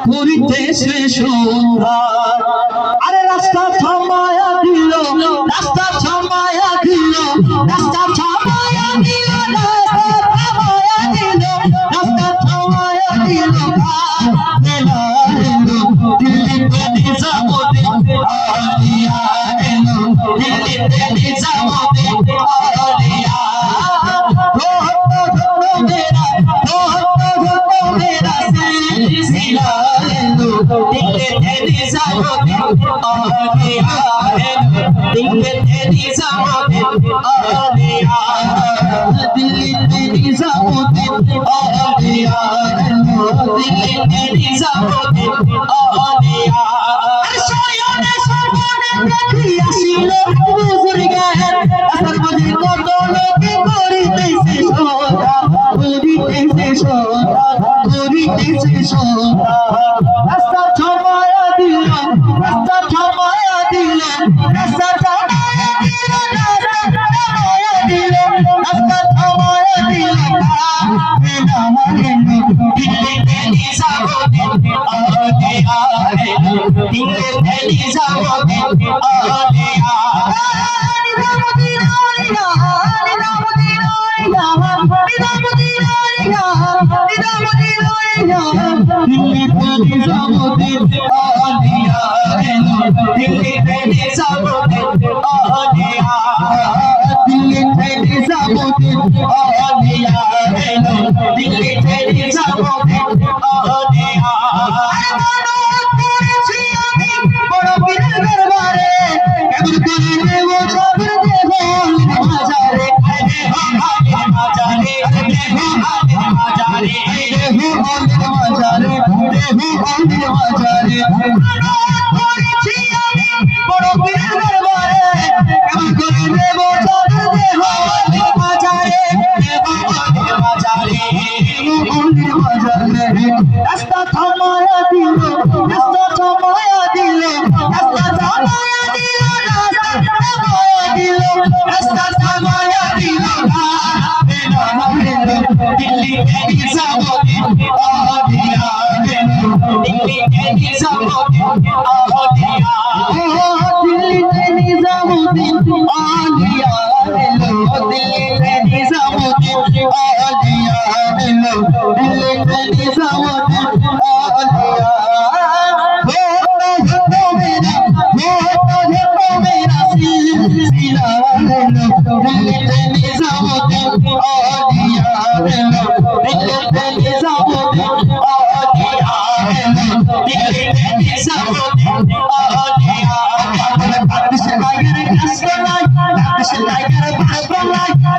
করিতেছে সন্ধ্যা আরে রাস্তা থামায়া দিল রাস্তা থামায়া দিল রাস্তা থামায়া দিল রাস্তা থামায়া দিল দিল্লিতে নিজামুদ্দিন আউলিয়া এলো দিল্লিতে নিজামুদ্দিন আউলিয়া রাস্তা থামায়া দিল রাস্তা থামায়া দিল রাস্তা থামায়া দিল রাস্তা থামায়া দিল দিল্লিতে নিজামুদ্দিন আউলিয়া দিল্লিতে নিজামুদ্দিন আউলিয়া নিজামুদ্দিন আউলিয়া নিজামুদ্দিন আউলিয়া নিজামুদ্দিন আউলিয়া নিজামুদ্দিন আউলিয়া দিল্লিতে নিজামুদ্দিন আউলিয়া দিল্লিতে নিজামুদ্দিন আউলিয়া দিল্লিতে নিজামুদ্দিন আউলিয়া দিল্লিতে নিজামুদ্দিন আউলিয়া বড় পীরের দরবারে কেমন করে নেব চাদর দেব মাজারে দেহ আলের মাজারে দেহ আলের মাজারে দেহ আলের মাজারে দেহ আলের মাজারে করেছি আমি বড় পীরের দরবারে কেমন করে নেব চাদর দেহ আলের মাজারে দেহ আলের মাজারে দেহ আলের মাজারে রাস্তা থামায়া দিল রাস্তা থামায়া দিল রাস্তা থামায়া দিল রাস্তা থামায়া দিল দিল্লিতে নিজামুদ্দিন আউলিয়া দিল্লিতে নিজামুদ্দিন আউলিয়া দিল্লিতে নিজামুদ্দিন আউলিয়া দিল্লিতে নিজামুদ্দিন আউলিয়া দিল্লিতে নিজামুদ্দিন আউলিয়া দিল্লিতে নিজামুদ্দিন আউলিয়া দিল্লিতে নিজামুদ্দিন আউলিয়া দিল্লিতে নিজামুদ্দিন আউলিয়া বাংলাদেশের টাইগার